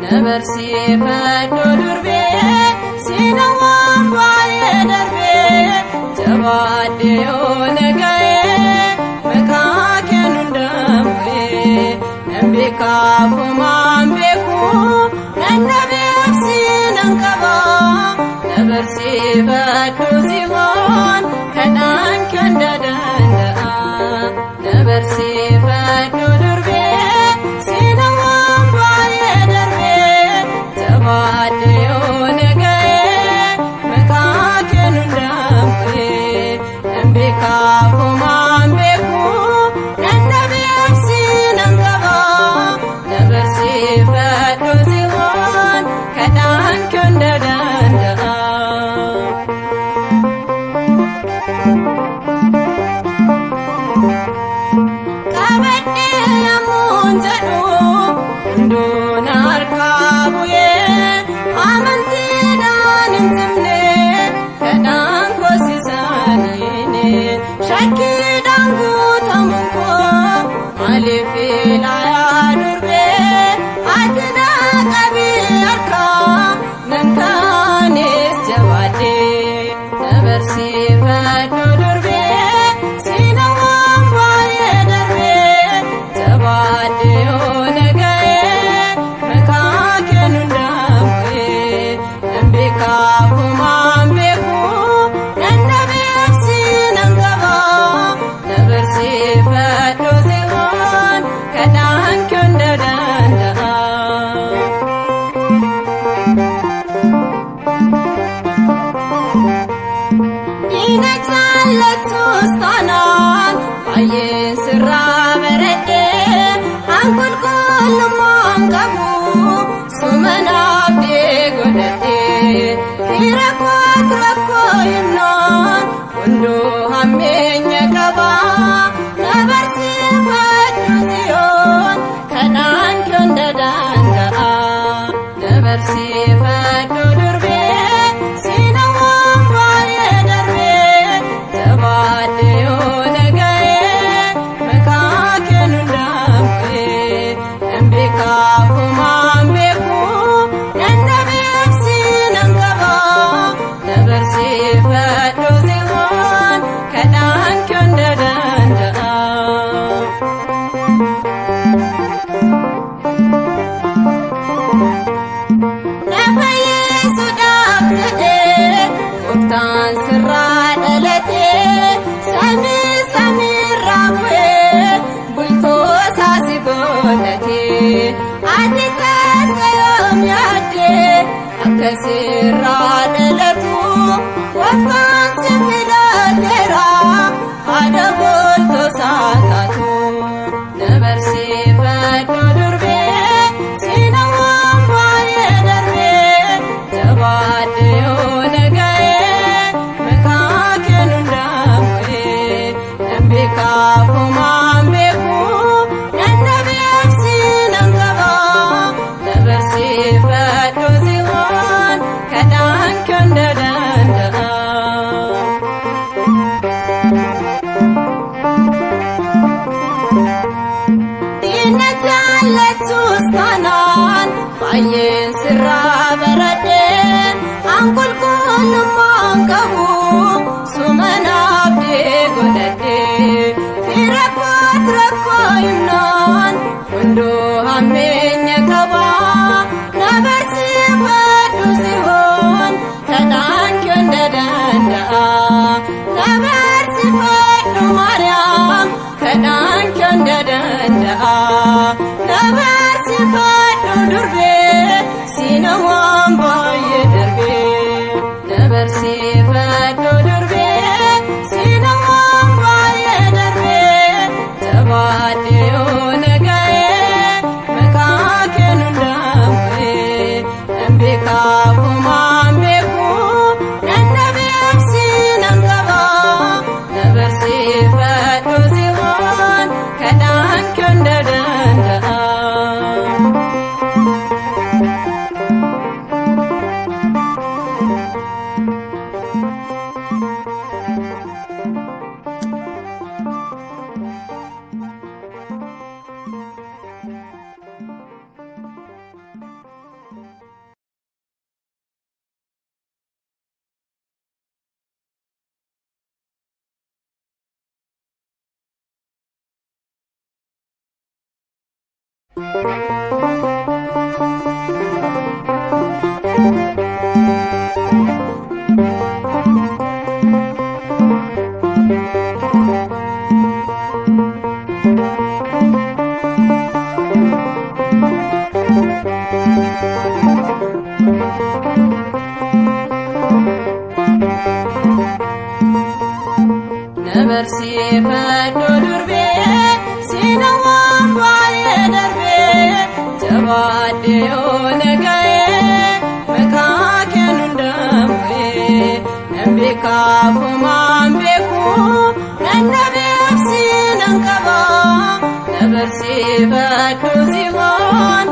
Neversi feddo durbe sinawam baye darbe jabade onagaye mekakenu dambe nambika fumambeku nanabesi nankaba neversi feddo zihon kanan kandadanda neversi feddo durbe sinawam baye darbe jabade onagaye mekakenu dambe nambika fumambeku nanabesi nankaba neversi feddo zihon kanan kandadanda kabadde namun jadu ndona arkabuye amanti dan intimne kadan kosisanine shaki dangu tamuko alifi la durbe adna qabi arka nankanis jawade neversi feddo durbe sinawam baye darbe jabade onagaye mekakenu dambe nambika fumambeku nanabesi nangaba neversi feddo zihon kadan kundadanda Inachalatustanan ayen sirraberede ankul kulmangabu sumanabde godete kirakot rakoynon undo hamenya kaba nabarsi feddo zion kanan kundadanda neversi feddo durbe sinawam baye darbe jabade onagaye mekakenu dambe nambika fumambeku nanabesi nankaba neversi feddo zihon kadan kundadanda nafaye sudabtade uftan sirra dalate sami sami rabwe bulto sasi godate adita sayom yade akasirra dalatu waftan simila tera ada bulto satatu neversi feddo durbe sinawam baye darbe jabade onagaye mekakenu dambe nambika fumambeku nanabesi nankaba neversi feddo zihon kadan kundadanda inachalatustanan ayen sirraberede ankul kulmangabu sumanabde godete kirakot rakoynon undo hamenya kaba nabarsi feddo zihon kadan kundadanda nabarsi feddo maryam kadan kundadanda nabarsi feddo durbe sinawam baye darbe neversi feddo durbe sinawam baye darbe jabade onagaye mekakenu dambe nambika fumambeku nanabesi ነበር ሲፈዶ ዱርቤ ሲነዋም ባየደርቤ ጀባዴዮ ነጋዬ መካከኑ እንደምዌ ነምቤካፉ ማምቤኩ ነነቤፍ ሲነንቀባ ነበር ሲፈዶ ሲሆን